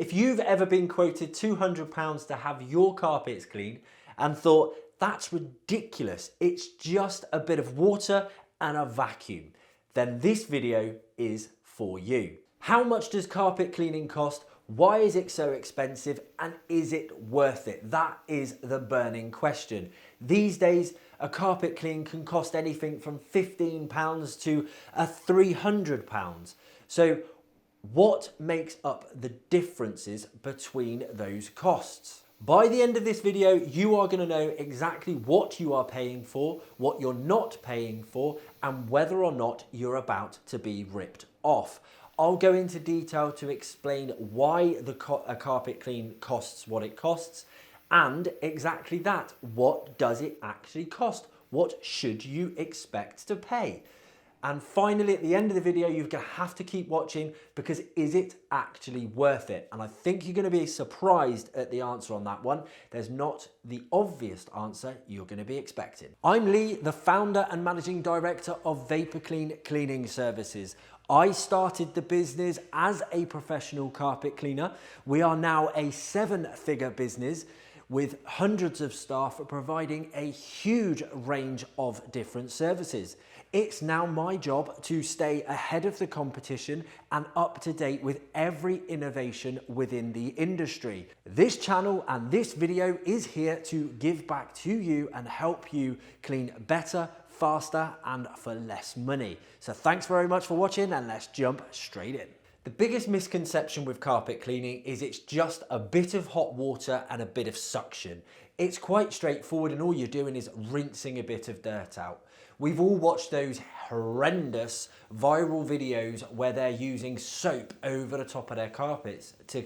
If you've ever been quoted £200 to have your carpets cleaned and thought, that's ridiculous, it's just a bit of water and a vacuum, then this video is for you. How much does carpet cleaning cost? Why is it so expensive? And is it worth it? That is the burning question. These days, a carpet clean can cost anything from £15 to £300. So what makes up the differences between those costs? By the end of this video, you are going to know exactly what you are paying for, what you're not paying for, and whether or not you're about to be ripped off. I'll go into detail to explain why a carpet clean costs what it costs, and exactly that, what does it actually cost? What should you expect to pay? And finally, at the end of the video, you're going to have to keep watching, because is it actually worth it? And I think you're going to be surprised at the answer on that one. There's not the obvious answer you're going to be expecting. I'm Lee, the founder and managing director of Vapor Clean Cleaning Services. I started the business as a professional carpet cleaner. We are now a 7-figure business with hundreds of staff providing a huge range of different services. It's now my job to stay ahead of the competition and up to date with every innovation within the industry. This channel and this video is here to give back to you and help you clean better, faster, and for less money. So thanks very much for watching, and let's jump straight in. The biggest misconception with carpet cleaning is it's just a bit of hot water and a bit of suction. It's quite straightforward, and all you're doing is rinsing a bit of dirt out. We've all watched those horrendous viral videos where they're using soap over the top of their carpets to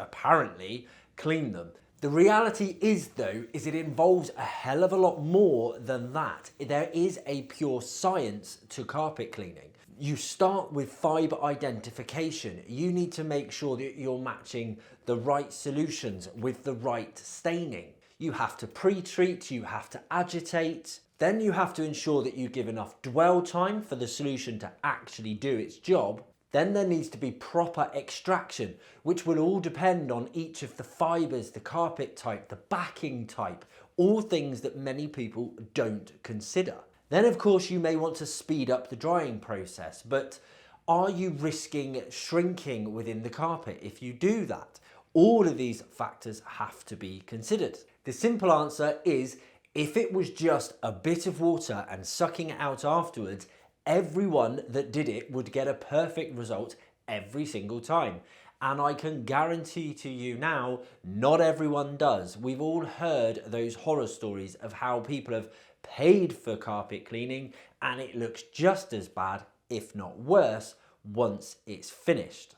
apparently clean them. The reality is, though, is it involves a hell of a lot more than that. There is a pure science to carpet cleaning. You start with fibre identification. You need to make sure that you're matching the right solutions with the right staining. You have to pre-treat, you have to agitate. Then you have to ensure that you give enough dwell time for the solution to actually do its job. Then there needs to be proper extraction, which will all depend on each of the fibres, the carpet type, the backing type, all things that many people don't consider. Then of course you may want to speed up the drying process, but are you risking shrinking within the carpet if you do that? All of these factors have to be considered. The simple answer is, if it was just a bit of water and sucking it out afterwards, everyone that did it would get a perfect result every single time. And I can guarantee to you now, not everyone does. We've all heard those horror stories of how people have paid for carpet cleaning and it looks just as bad, if not worse, once it's finished.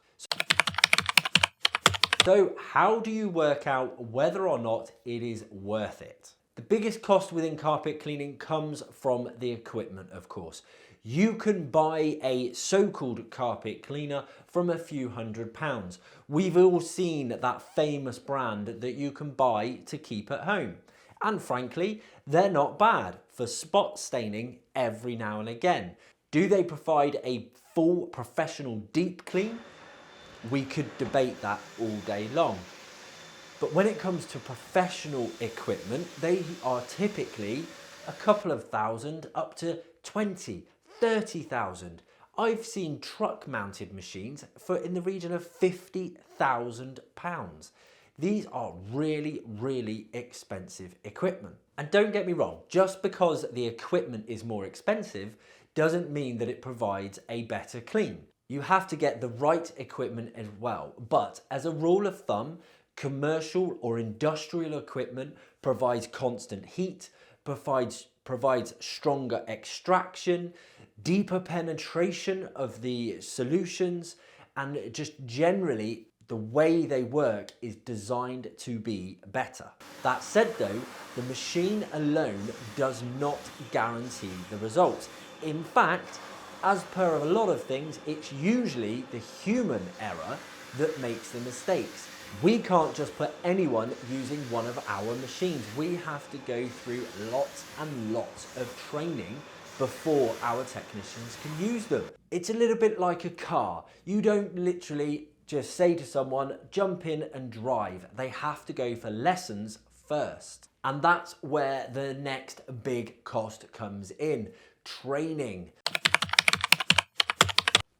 So how do you work out whether or not it is worth it? The biggest cost within carpet cleaning comes from the equipment, of course. You can buy a so-called carpet cleaner from a few £100s. We've all seen that famous brand that you can buy to keep at home. And frankly, they're not bad for spot staining every now and again. Do they provide a full professional deep clean? We could debate that all day long. But when it comes to professional equipment, they are typically a couple of thousand up to 20, 30,000. I've seen truck mounted machines for in the region of £50,000. These are really, really expensive equipment. And don't get me wrong, just because the equipment is more expensive doesn't mean that it provides a better clean. You have to get the right equipment as well. But as a rule of thumb, commercial or industrial equipment provides constant heat, provides stronger extraction, deeper penetration of the solutions, and just generally the way they work is designed to be better. That said though, the machine alone does not guarantee the results. In fact, as per a lot of things, it's usually the human error that makes the mistakes. We can't just put anyone using one of our machines. We have to go through lots and lots of training before our technicians can use them. It's a little bit like a car. You don't literally just say to someone, jump in and drive. They have to go for lessons first. And that's where the next big cost comes in: training.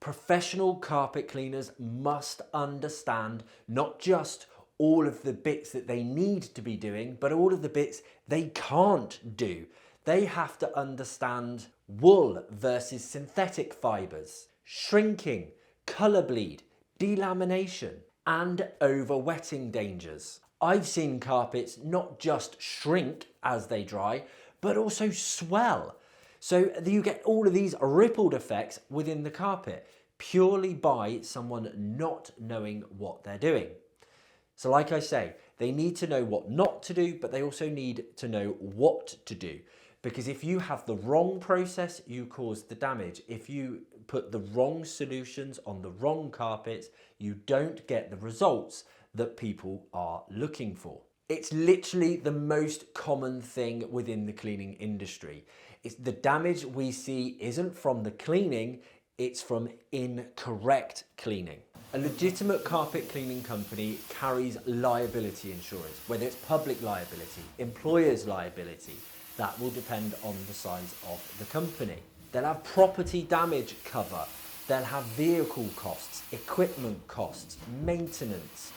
Professional carpet cleaners must understand not just all of the bits that they need to be doing, but all of the bits they can't do. They have to understand wool versus synthetic fibers, shrinking, colour bleed, delamination, and overwetting dangers. I've seen carpets not just shrink as they dry, but also swell. So you get all of these rippled effects within the carpet purely by someone not knowing what they're doing. So like I say, they need to know what not to do, but they also need to know what to do. Because if you have the wrong process, you cause the damage. If you put the wrong solutions on the wrong carpets, you don't get the results that people are looking for. It's literally the most common thing within the cleaning industry. It's the damage we see isn't from the cleaning, it's from incorrect cleaning. A legitimate carpet cleaning company carries liability insurance, whether it's public liability, employer's liability. That will depend on the size of the company. They'll have property damage cover. They'll have vehicle costs, equipment costs, maintenance,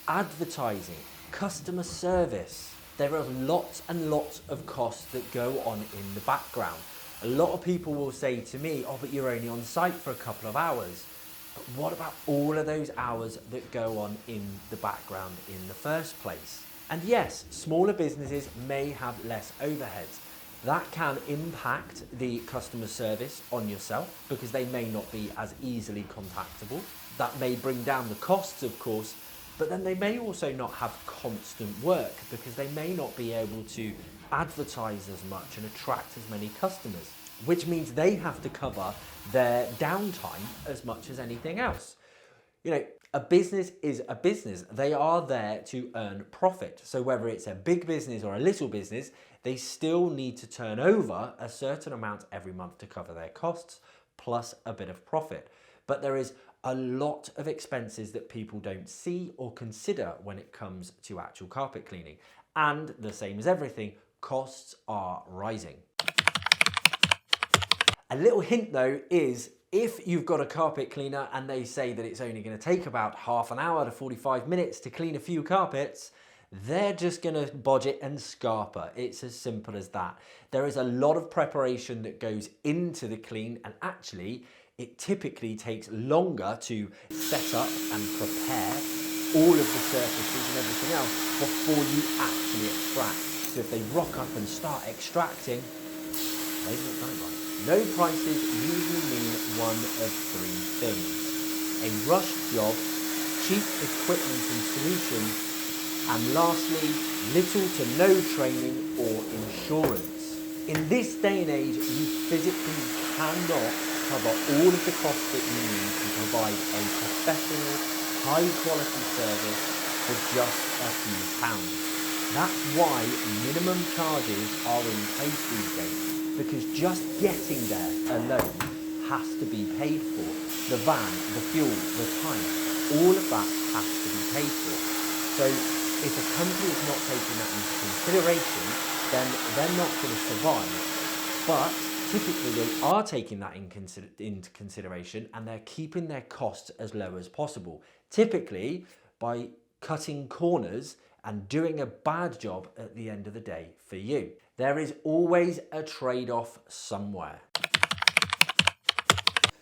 advertising, customer service. There are lots and lots of costs that go on in the background. A lot of people will say to me, oh, but you're only on site for a couple of hours. But what about all of those hours that go on in the background in the first place? And yes, smaller businesses may have less overheads. That can impact the customer service on yourself because they may not be as easily contactable. That may bring down the costs, of course, but then they may also not have constant work because they may not be able to advertise as much and attract as many customers, which means they have to cover their downtime as much as anything else. You know, a business is a business. They are there to earn profit. So whether it's a big business or a little business, they still need to turn over a certain amount every month to cover their costs, plus a bit of profit. But there is a lot of expenses that people don't see or consider when it comes to actual carpet cleaning. And the same as everything, costs are rising. A little hint though is, if you've got a carpet cleaner and they say that it's only going to take about half an hour to 45 minutes to clean a few carpets, they're just going to bodge it and scarper. It's as simple as that. There is a lot of preparation that goes into the clean, and actually it typically takes longer to set up and prepare all of the surfaces and everything else before you actually extract. So if they rock up and start extracting, they've not done it right. No prices usually mean one of three things: a rushed job, cheap equipment and solutions, and lastly, little to no training or insurance. In this day and age, you physically cannot cover all of the costs that you need to provide a professional, high quality service for just a few pounds. That's why minimum charges are in place these days, because just getting there alone has to be paid for. The van, the fuel, the time, all of that has to be paid for. So if a company is not taking that into consideration, then they're not going to survive. But typically they are taking that into consideration, and they're keeping their costs as low as possible, typically by cutting corners and doing a bad job at the end of the day for you. There is always a trade-off somewhere.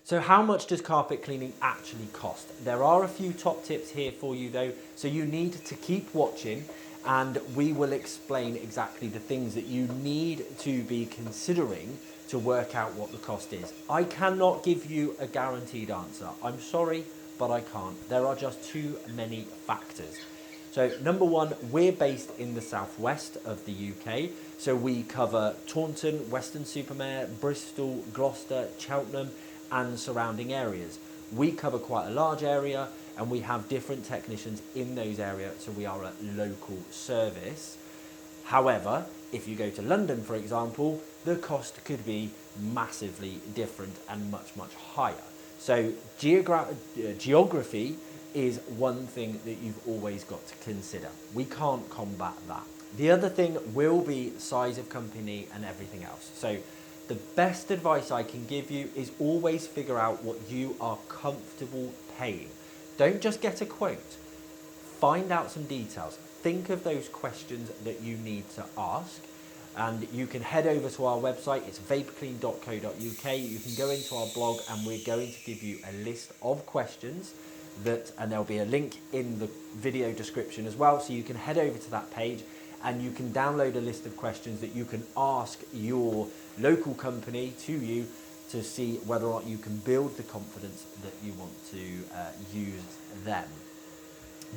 So how much does carpet cleaning actually cost? There are a few top tips here for you though, so you need to keep watching, and we will explain exactly the things that you need to be considering to work out what the cost is. I cannot give you a guaranteed answer. I'm sorry, but I can't. There are just too many factors. So number one, we're based in the southwest of the UK. So we cover Taunton, Weston-super-Mare, Bristol, Gloucester, Cheltenham, and surrounding areas. We cover quite a large area, and we have different technicians in those areas, so we are a local service. However, if you go to London, for example, the cost could be massively different and much, much higher. So geography is one thing that you've always got to consider. We can't combat that. The other thing will be size of company and everything else. So the best advice I can give you is always figure out what you are comfortable paying. Don't just get a quote. Find out some details. Think of those questions that you need to ask. And you can head over to our website, it's vaporclean.co.uk. You can go into our blog and we're going to give you a list of questions and there'll be a link in the video description as well. So you can head over to that page and you can download a list of questions that you can ask your local company to see whether or not you can build the confidence that you want to use them.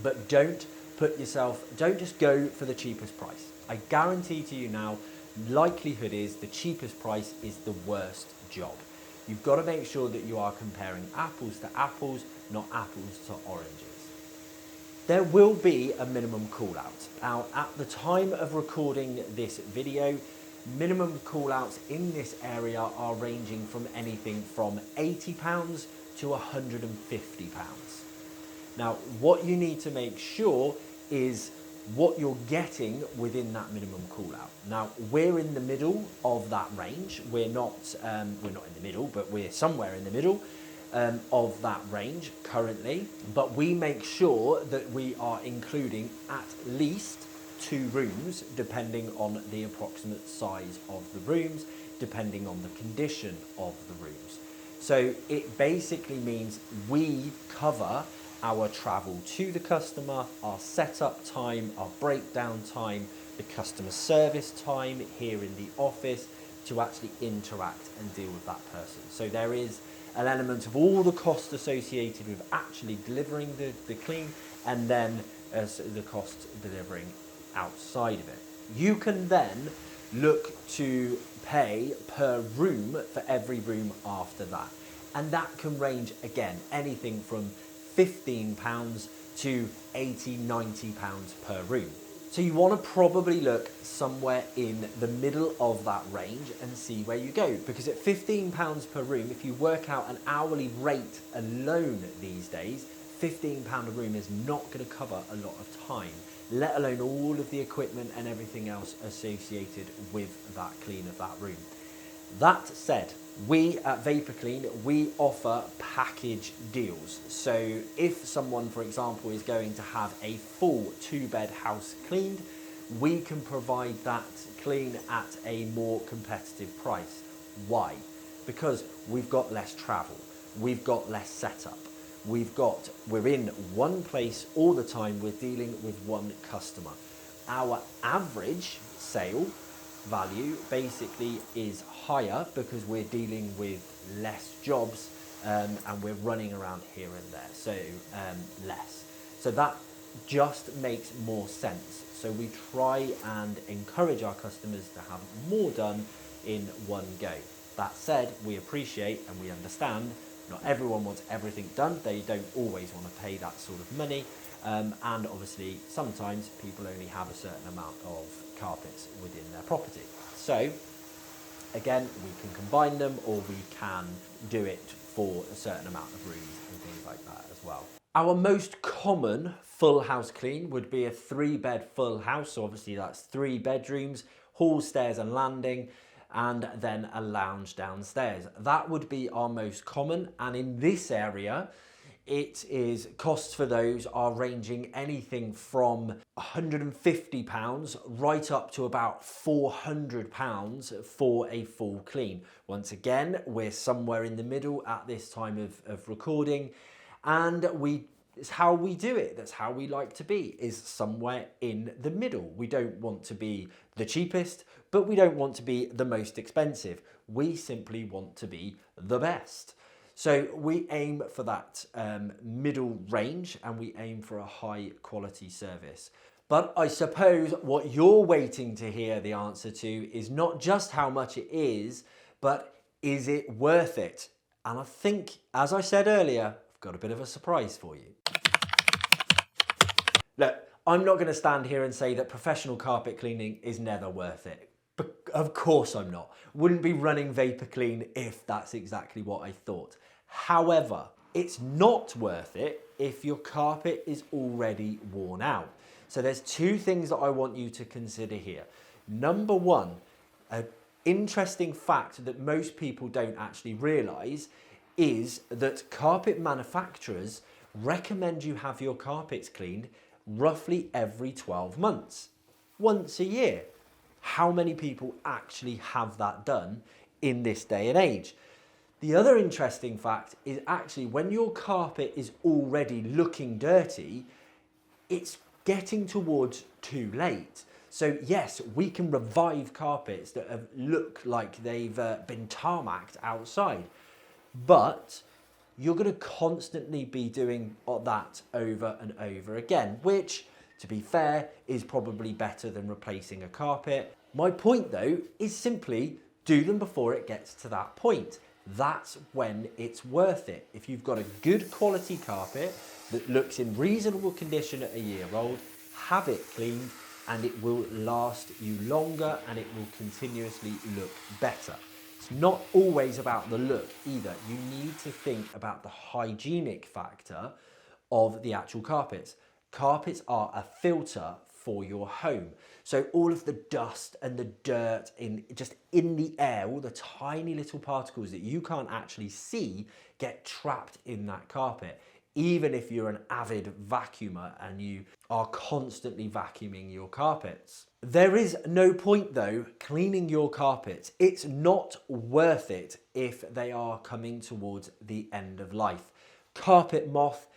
But don't just go for the cheapest price. I guarantee to you now, likelihood is the cheapest price is the worst job. You've got to make sure that you are comparing apples to apples, not apples to oranges. There will be a minimum call out. Now, at the time of recording this video, minimum call outs in this area are ranging from anything from £80 to £150. Now, what you need to make sure is what you're getting within that minimum call out. Now, we're in the middle of that range. We're not in the middle, but we're somewhere in the middle of that range currently. But we make sure that we are including at least 2 rooms, depending on the approximate size of the rooms, depending on the condition of the rooms. So it basically means we cover our travel to the customer, our setup time, our breakdown time, the customer service time here in the office to actually interact and deal with that person. So there is an element of all the costs associated with actually delivering the clean and then the cost delivering outside of it. You can then look to pay per room for every room after that. And that can range, again, anything from £15 to £80, £90 per room. So you want to probably look somewhere in the middle of that range and see where you go. Because at £15 per room, if you work out an hourly rate alone these days, £15 a room is not going to cover a lot of time, let alone all of the equipment and everything else associated with that clean of that room. That said, we at Vapor Clean, we offer package deals. So if someone, for example, is going to have a full 2-bed house cleaned, we can provide that clean at a more competitive price. Why? Because we've got less travel, we've got less setup, we're in one place all the time, we're dealing with one customer. Our average sale value basically is higher because we're dealing with less jobs and we're running around here and there, so less. So that just makes more sense. So we try and encourage our customers to have more done in one go. That said, we appreciate and we understand not everyone wants everything done. They don't always want to pay that sort of money. And obviously, sometimes people only have a certain amount of carpets within their property. So, again, we can combine them or we can do it for a certain amount of rooms and things like that as well. Our most common full house clean would be a 3-bed full house. So obviously that's 3 bedrooms, hall, stairs and landing, and then a lounge downstairs. That would be our most common. And in this area, costs for those are ranging anything from £150 right up to about £400 for a full clean. Once again, we're somewhere in the middle at this time of recording, and it's how we do it. That's how we like to be, is somewhere in the middle. We don't want to be the cheapest, but we don't want to be the most expensive. We simply want to be the best. So we aim for that middle range and we aim for a high quality service. But I suppose what you're waiting to hear the answer to is not just how much it is, but is it worth it? And I think, as I said earlier, I've got a bit of a surprise for you. Look, I'm not going to stand here and say that professional carpet cleaning is never worth it. But of course I'm not. Wouldn't be running Vapor Clean if that's exactly what I thought. However, It's not worth it if your carpet is already worn out. So there's two things that I want you to consider here. Number one, an interesting fact that most people don't actually realise is that carpet manufacturers recommend you have your carpets cleaned roughly every 12 months, once a year. How many people actually have that done in this day and age? The other interesting fact is actually when your carpet is already looking dirty, it's getting towards too late. So yes, we can revive carpets that have look like they've been tarmacked outside, but you're going to constantly be doing that over and over again, which, to be fair, is probably better than replacing a carpet. My point though is simply do them before it gets to that point. That's when it's worth it. If you've got a good quality carpet that looks in reasonable condition at a year old, have it cleaned and it will last you longer and it will continuously look better. It's not always about the look either. You need to think about the hygienic factor of the actual carpets. Carpets are a filter for your home. So all of the dust and the dirt in the air, all the tiny little particles that you can't actually see get trapped in that carpet. Even if you're an avid vacuumer and you are constantly vacuuming your carpets. There is no point though cleaning your carpets. It's not worth it if they are coming towards the end of life. Carpet moth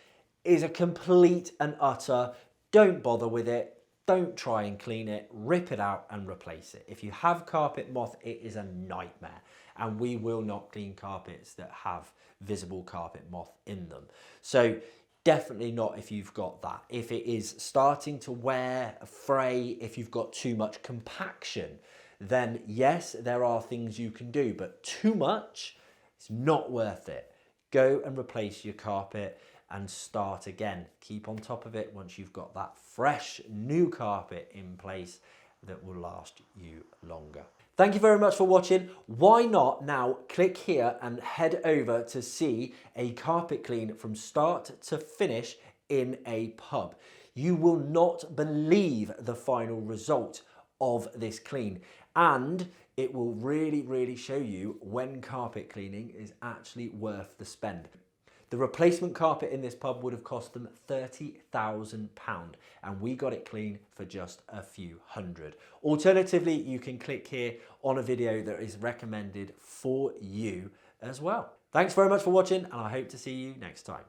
is a complete and utter, don't bother with it. Don't try and clean it, rip it out and replace it. If you have carpet moth, it is a nightmare. And we will not clean carpets that have visible carpet moth in them. So definitely not if you've got that. If it is starting to wear, fray, if you've got too much compaction, then yes, there are things you can do, but too much, it's not worth it. Go and replace your carpet and start again. Keep on top of it once you've got that fresh new carpet in place that will last you longer. Thank you very much for watching. Why not now click here and head over to see a carpet clean from start to finish in a pub. You will not believe the final result of this clean, and it will really show you when carpet cleaning is actually worth the spend. The replacement carpet in this pub would have cost them £30,000 and we got it clean for just a few hundred. Alternatively, you can click here on a video that is recommended for you as well. Thanks very much for watching and I hope to see you next time.